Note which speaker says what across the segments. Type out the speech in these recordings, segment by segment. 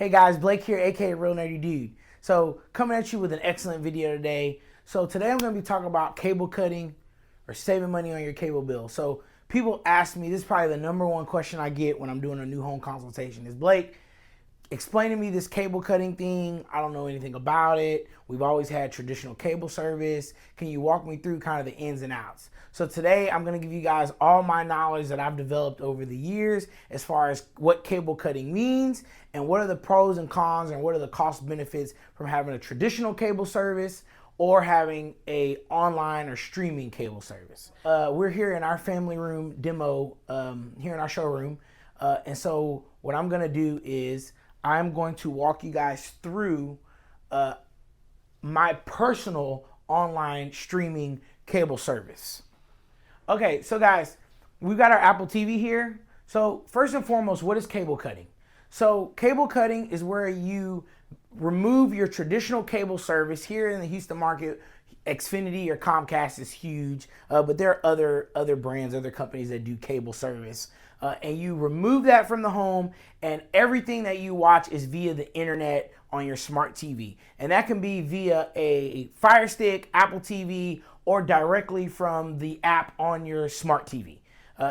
Speaker 1: Hey guys, Blake here, aka Real Nerdy Dude. So coming at you with an excellent video today. So today I'm going to be talking about cable cutting or saving money on your cable bill. So people ask me, this is probably the number one question I get when I'm doing a new home consultation is, Blake, explain to me this cable cutting thing. I don't know anything about it. We've always had traditional cable service. Can you walk me through kind of the ins and outs? So today I'm going to give you guys all my knowledge that I've developed over the years as far as what cable cutting means and what are the pros and cons and what are the cost benefits from having a traditional cable service or having a online or streaming cable service. We're here in our family room demo here in our showroom. And so what I'm going to do is I'm going to walk you guys through my personal online streaming cable service. Okay, so guys, we've got our Apple TV here. So first and foremost, what is cable cutting? So cable cutting is where you remove your traditional cable service. Here in the Houston market, Xfinity or Comcast is huge, but there are other brands, other companies that do cable service. And you remove that from the home, and everything that you watch is via the internet on your smart TV. And that can be via a Fire Stick, Apple TV, or directly from the app on your smart TV.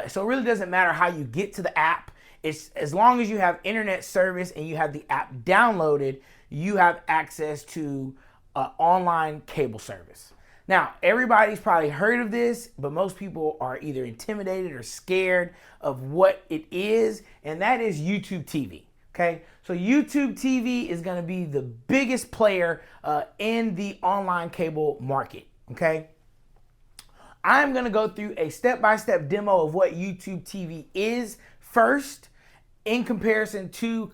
Speaker 1: So it really doesn't matter how you get to the app. It's as long as you have internet service and you have the app downloaded, you have access to online cable service. Now, everybody's probably heard of this, but most people are either intimidated or scared of what it is, and that is YouTube TV. Okay, so YouTube TV is going to be the biggest player in the online cable market. Okay, I'm going to go through a step-by-step demo of what YouTube TV is first in comparison to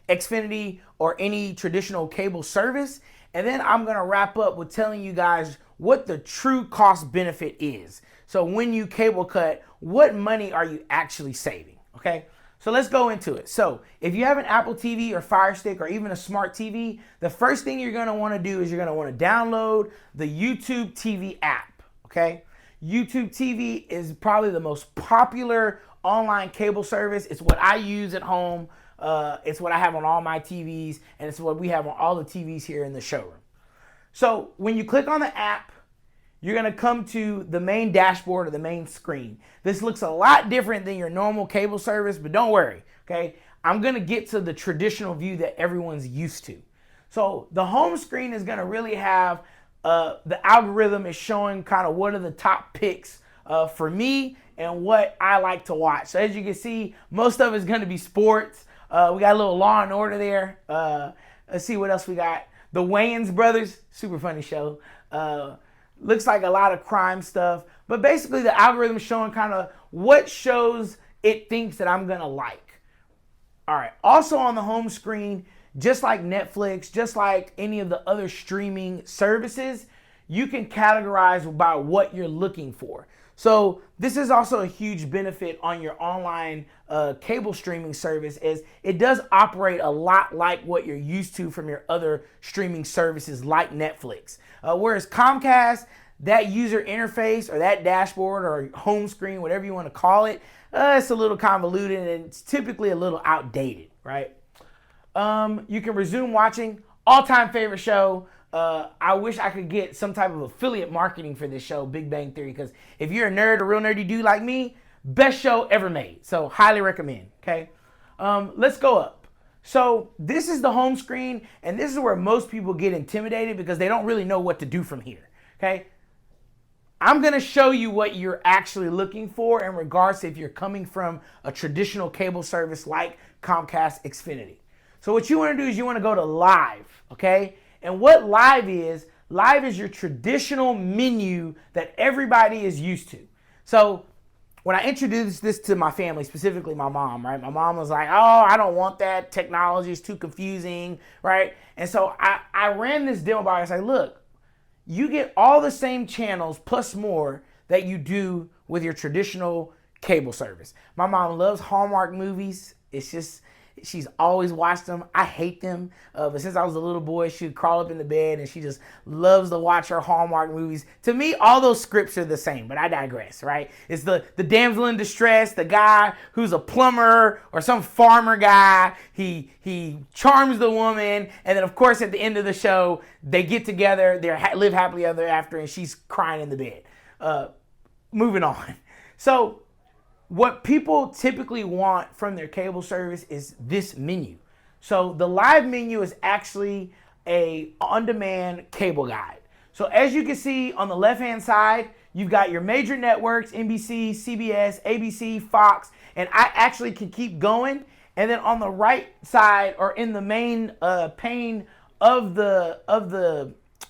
Speaker 1: Xfinity or any traditional cable service. And then I'm going to wrap up with telling you guys what the true cost benefit is. So when you cable cut, what money are you actually saving? Okay, so let's go into it. So if you have an Apple TV or Fire Stick or even a smart TV, the first thing you're going to want to do is you're going to want to download the YouTube TV app. Okay, YouTube TV is probably the most popular online cable service. It's what I use at home. It's what I have on all my TVs, and it's what we have on all the TVs here in the showroom. So when you click on the app, you're going to come to the main dashboard or the main screen. This looks a lot different than your normal cable service, but don't worry, okay? I'm going to get to the traditional view that everyone's used to. So the home screen is going to really have the algorithm is showing kind of what are the top picks for me and what I like to watch. So as you can see, most of it's going to be sports. We got a little Law and Order there. Let's see what else we got. The Wayans Brothers, super funny show. Looks like a lot of crime stuff. But basically the algorithm is showing kind of what shows it thinks that I'm going to like. All right. Also on the home screen, just like Netflix, just like any of the other streaming services, you can categorize by what you're looking for. So this is also a huge benefit on your online cable streaming service, as it does operate a lot like what you're used to from your other streaming services like Netflix. Whereas Comcast, that user interface or that dashboard or home screen, whatever you want to call it, it's a little convoluted and it's typically a little outdated, right? You can resume watching. All-time favorite show. I wish I could get some type of affiliate marketing for this show, Big Bang Theory, because if you're a nerd, a real nerdy dude like me, best show ever made. So highly recommend, okay? Let's go up. So this is the home screen, and this is where most people get intimidated because they don't really know what to do from here, okay? I'm going to show you what you're actually looking for in regards to if you're coming from a traditional cable service like Comcast Xfinity. So what you want to do is you want to go to Live, okay? And what Live is your traditional menu that everybody is used to. So when I introduced this to my family, specifically my mom, right? My mom was like, oh, I don't want that. Technology is too confusing, right? And so I ran this demo by her. I said, look, you get all the same channels plus more that you do with your traditional cable service. My mom loves Hallmark movies. It's She's always watched them. I hate them. But since I was a little boy, she would crawl up in the bed and she just loves to watch her Hallmark movies. To me, all those scripts are the same, but I digress, right? It's the damsel in distress, the guy who's a plumber or some farmer guy. He charms the woman, and then of course at the end of the show, they get together, they live happily ever after, and she's crying in the bed. Moving on. So what people typically want from their cable service is this menu. So the live menu is actually a on-demand cable guide. So as you can see on the left-hand side, you've got your major networks, NBC, CBS, ABC, Fox, and I actually can keep going. And then on the right side, or in the main pane of the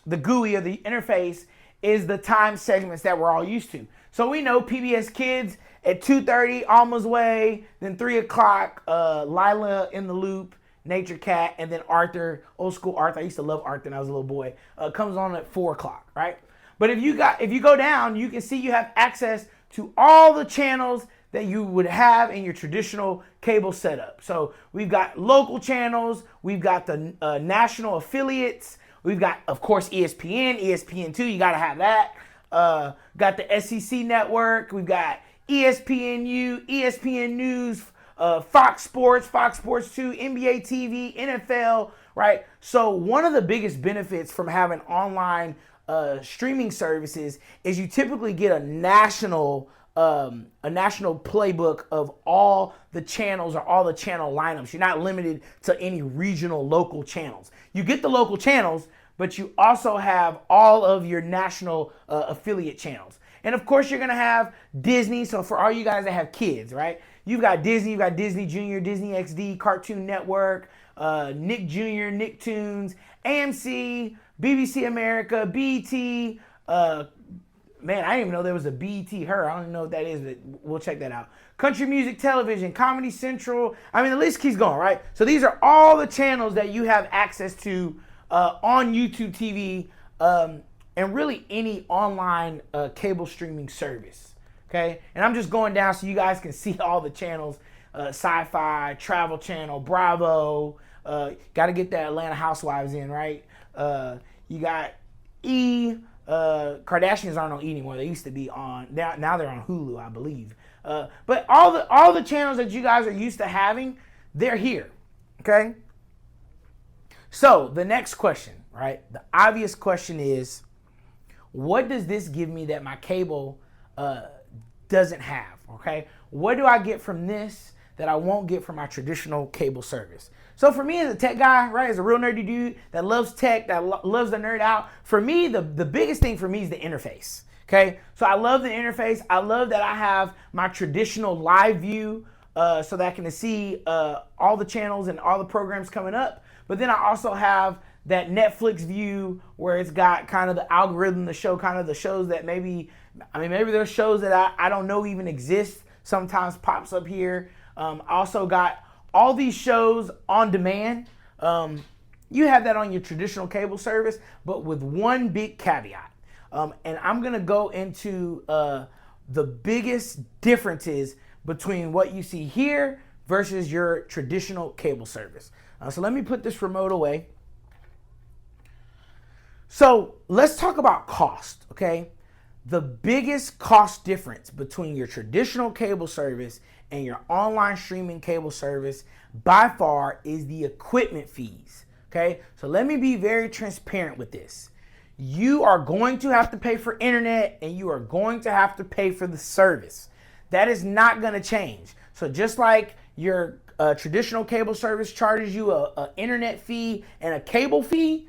Speaker 1: GUI, or the interface, is the time segments that we're all used to. So we know PBS Kids at 2:30, Alma's Way, then 3 o'clock, Lila in the Loop, Nature Cat, and then Arthur, old school Arthur. I used to love Arthur when I was a little boy. Comes on at 4 o'clock, right? But if you go down, you can see you have access to all the channels that you would have in your traditional cable setup. So we've got local channels, we've got the national affiliates, we've got, of course, ESPN, ESPN2, you gotta have that. Got the SEC network, we've got ESPNU, ESPN News, Fox Sports, Fox Sports 2, NBA TV, NFL, right? So one of the biggest benefits from having online streaming services is you typically get a national playbook of all the channels or all the channel lineups. You're not limited to any regional local channels. You get the local channels, but you also have all of your national affiliate channels. And of course, you're gonna have Disney. So for all you guys that have kids, right? You've got Disney, you've got Disney Junior, Disney XD, Cartoon Network, Nick Jr., Nicktoons, AMC, BBC America, BET. Man, I didn't even know there was a BET Her. I don't even know what that is, but we'll check that out. Country Music Television, Comedy Central. I mean, the list keeps going, right? So these are all the channels that you have access to on YouTube TV, and really any online cable streaming service, okay? And I'm just going down so you guys can see all the channels, Sci-Fi, Travel Channel, Bravo, got to get that Atlanta Housewives in, right? You got Kardashians aren't on E anymore. They used to be on, now they're on Hulu, I believe. But all the channels that you guys are used to having, they're here, okay? So the next question, right? The obvious question is, what does this give me that my cable doesn't have, okay? What do I get from this that I won't get from my traditional cable service? So for me as a tech guy, right, as a real nerdy dude that loves tech, that loves to nerd out, for me, the biggest thing for me is the interface, okay? So I love the interface. I love that I have my traditional live view so that I can see all the channels and all the programs coming up. But then I also have that Netflix view where it's got kind of the algorithm to show kind of the shows that maybe there's shows that I don't know even exist, sometimes pops up here. I also got all these shows on demand. You have that on your traditional cable service, but with one big caveat. And I'm gonna go into the biggest differences between what you see here versus your traditional cable service. So let me put this remote away. So let's talk about cost, okay? The biggest cost difference between your traditional cable service and your online streaming cable service by far is the equipment fees, okay? So let me be very transparent with this. You are going to have to pay for internet and you are going to have to pay for the service. That is not gonna change. So just like your traditional cable service charges you a internet fee and a cable fee,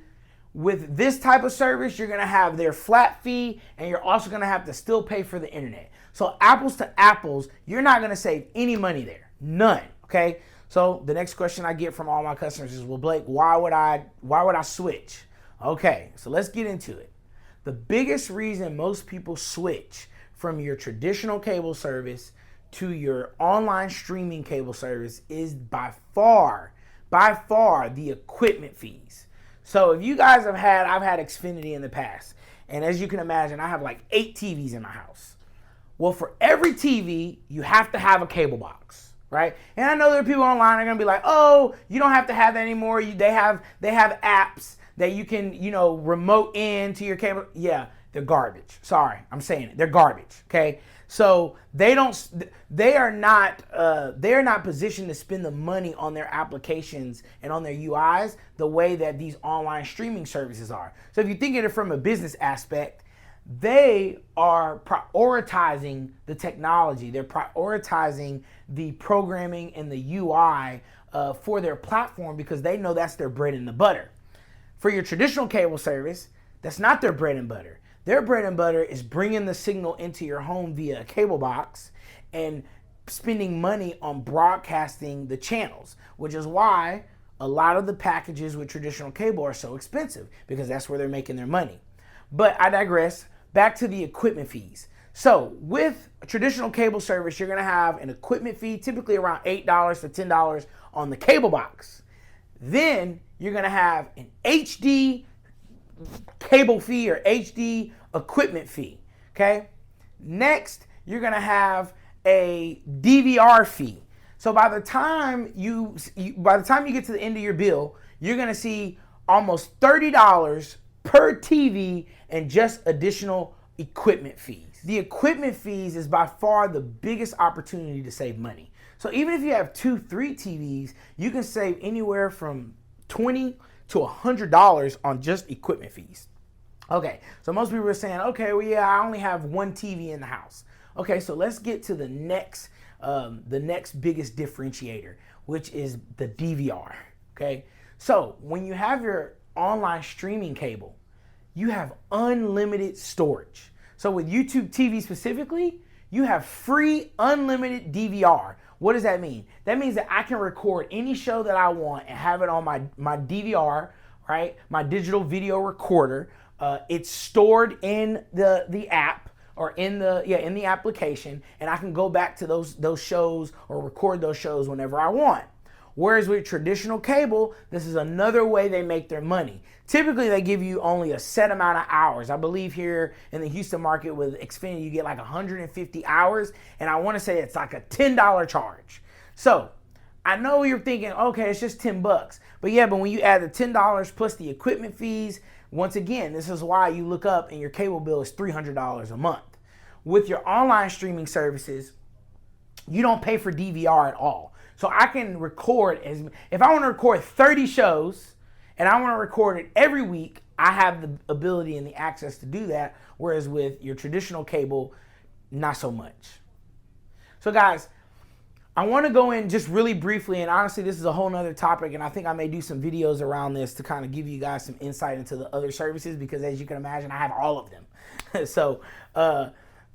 Speaker 1: with this type of service, you're gonna have their flat fee and you're also gonna have to still pay for the internet. So apples to apples, you're not gonna save any money there, none, okay? So the next question I get from all my customers is, well, Blake, why would I switch? Okay, so let's get into it. The biggest reason most people switch from your traditional cable service to your online streaming cable service is by far the equipment fees. So if you guys I've had Xfinity in the past, and as you can imagine, I have like 8 TVs in my house. Well, for every TV, you have to have a cable box, right? And I know there are people online that are gonna be like, oh, you don't have to have that anymore. They have apps that you can, remote in to your cable. Yeah, they're garbage. Sorry, I'm saying it. They're garbage. Okay, so they are not positioned to spend the money on their applications and on their UIs the way that these online streaming services are. So if you think of it from a business aspect, they are prioritizing the technology. They're prioritizing the programming and the UI for their platform because they know that's their bread and the butter. For your traditional cable service, that's not their bread and butter. Their bread and butter is bringing the signal into your home via a cable box and spending money on broadcasting the channels, which is why a lot of the packages with traditional cable are so expensive, because that's where they're making their money. But I digress. Back to the equipment fees. So with a traditional cable service, you're going to have an equipment fee, typically around $8 to $10 on the cable box. Then you're going to have an HD cable fee or HD equipment fee. Okay. Next, you're going to have a DVR fee. So by the time you get to the end of your bill, you're going to see almost $30 per TV and just additional equipment fees. The equipment fees is by far the biggest opportunity to save money. So even if you have 2-3 TVs, you can save anywhere from $20 to $100 on just equipment fees. Okay, so most people are saying, okay, well, yeah, I only have one TV in the house. Okay, so let's get to the next biggest differentiator, which is the DVR. Okay, so when you have your online streaming cable, you have unlimited storage. So with YouTube TV specifically, you have free unlimited DVR. What does that mean? That means that I can record any show that I want and have it on my DVR, right? My digital video recorder. It's stored in the app or in the application, and I can go back to those shows or record those shows whenever I want. Whereas with traditional cable, this is another way they make their money. Typically, they give you only a set amount of hours. I believe here in the Houston market with Xfinity, you get like 150 hours, and I want to say it's like a $10 charge. So I know you're thinking, okay, it's just $10. But yeah, but when you add the $10 plus the equipment fees, once again, this is why you look up and your cable bill is $300 a month. With your online streaming services, you don't pay for DVR at all. So I can record, if I want to record 30 shows and I want to record it every week, I have the ability and the access to do that. Whereas with your traditional cable, not so much. So guys, I want to go in just really briefly, and honestly, this is a whole nother topic, and I think I may do some videos around this to kind of give you guys some insight into the other services, because as you can imagine, I have all of them. So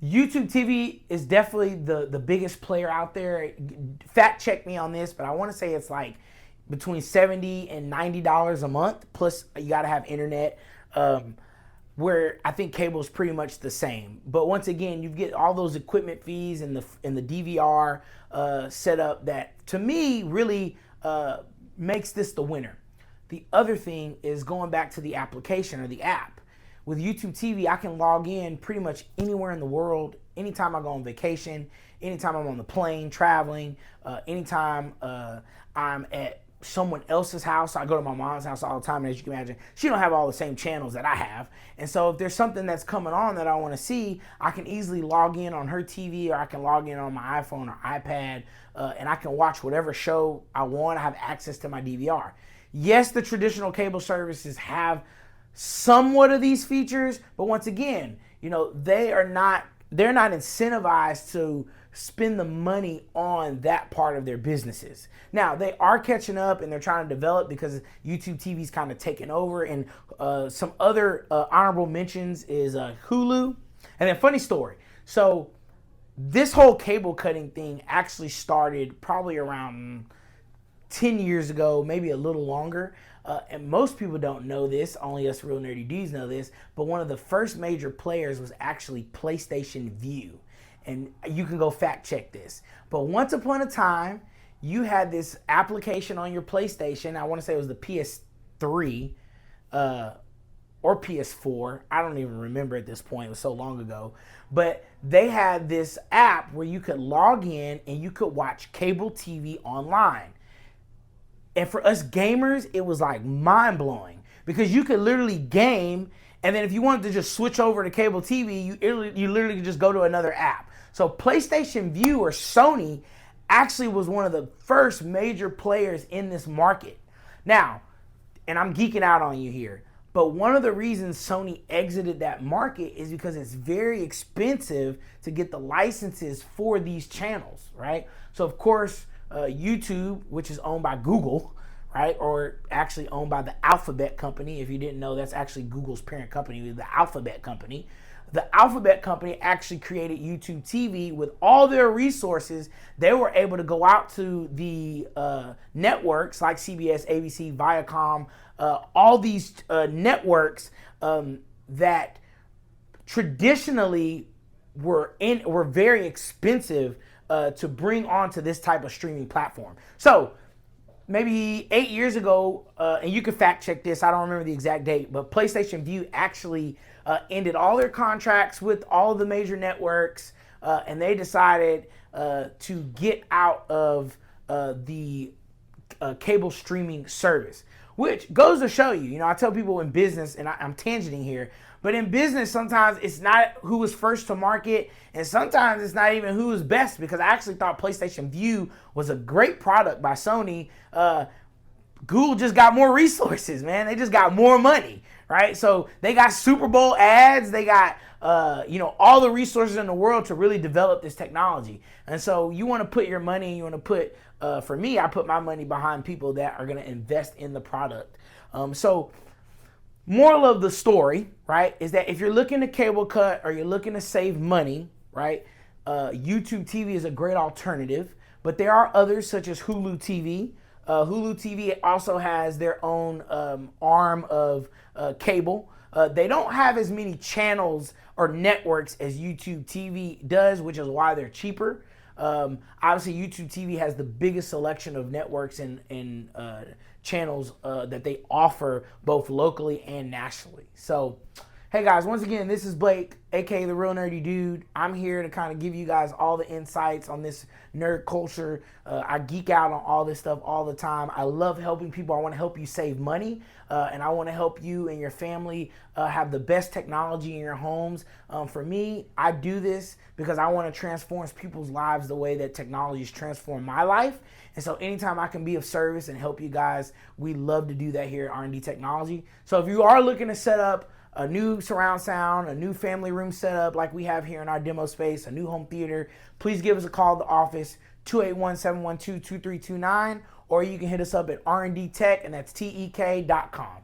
Speaker 1: YouTube TV is definitely the biggest player out there. Fact check me on this, but I want to say it's like between $70 and $90 a month. Plus, you got to have internet. Where I think cable is pretty much the same. But once again, you get all those equipment fees and the DVR setup that, to me, really makes this the winner. The other thing is going back to the application or the app. With YouTube TV, I can log in pretty much anywhere in the world, anytime I go on vacation, anytime I'm on the plane traveling, anytime I'm at someone else's house. I go to my mom's house all the time, and as you can imagine, she don't have all the same channels that I have. And so if there's something that's coming on that I want to see, I can easily log in on her TV, or I can log in on my iPhone or iPad, and I can watch whatever show I want. I have access to my DVR. Yes, the traditional cable services have somewhat of these features, but once again, they're not incentivized to spend the money on that part of their businesses. Now, they are catching up and they're trying to develop, because YouTube TV's kind of taken over. And some other honorable mentions is Hulu. And then, funny story. So this whole cable cutting thing actually started probably around 10 years ago, maybe a little longer. And most people don't know this, only us real nerdy dudes know this, but one of the first major players was actually PlayStation Vue. And you can go fact check this. But once upon a time, you had this application on your PlayStation. I want to say it was the PS3, or PS4. I don't even remember at this point. It was so long ago. But they had this app where you could log in and you could watch cable TV online. And for us gamers, it was like mind blowing because you could literally game, and then if you wanted to just switch over to cable TV, you literally could just go to another app. So PlayStation Vue, or Sony, actually was one of the first major players in this market. Now, and I'm geeking out on you here, but one of the reasons Sony exited that market is because it's very expensive to get the licenses for these channels, right? So of course, YouTube, which is owned by Google, right? Or actually owned by the Alphabet company. If you didn't know, that's actually Google's parent company, the Alphabet company. The Alphabet company actually created YouTube TV. With all their resources, they were able to go out to the networks like CBS, ABC, Viacom, all these networks that traditionally were very expensive to bring onto this type of streaming platform. So maybe 8 years ago, and you can fact check this, I don't remember the exact date, but PlayStation Vue actually ended all their contracts with all of the major networks, and they decided to get out of the cable streaming service, which goes to show you, I tell people in business, and I'm tangenting here, but in business, sometimes it's not who was first to market, and sometimes it's not even who was best, because I actually thought PlayStation Vue was a great product by Sony. Google just got more resources, man. They just got more money, right? So they got Super Bowl ads. They got, all the resources in the world to really develop this technology. And so you want to put your money, you want to put, for me, I put my money behind people that are going to invest in the product. So moral of the story, right, is that if you're looking to cable cut or you're looking to save money, right, YouTube TV is a great alternative, but there are others such as Hulu TV. Hulu TV also has their own arm of cable. They don't have as many channels or networks as YouTube TV does, which is why they're cheaper. Obviously, YouTube TV has the biggest selection of networks and channels that they offer both locally and nationally. So, hey guys, once again, this is Blake, aka The Real Nerdy Dude. I'm here to kind of give you guys all the insights on this nerd culture. I geek out on all this stuff all the time. I love helping people. I want to help you save money, and I want to help you and your family have the best technology in your homes. For me, I do this because I want to transform people's lives the way that technology has transformed my life. And so anytime I can be of service and help you guys, we love to do that here at R&D Technology. So if you are looking to set up a new surround sound, a new family room setup like we have here in our demo space, a new home theater, please give us a call at the office, 281-712-2329, or you can hit us up at R&D Tech, and that's TEK.com.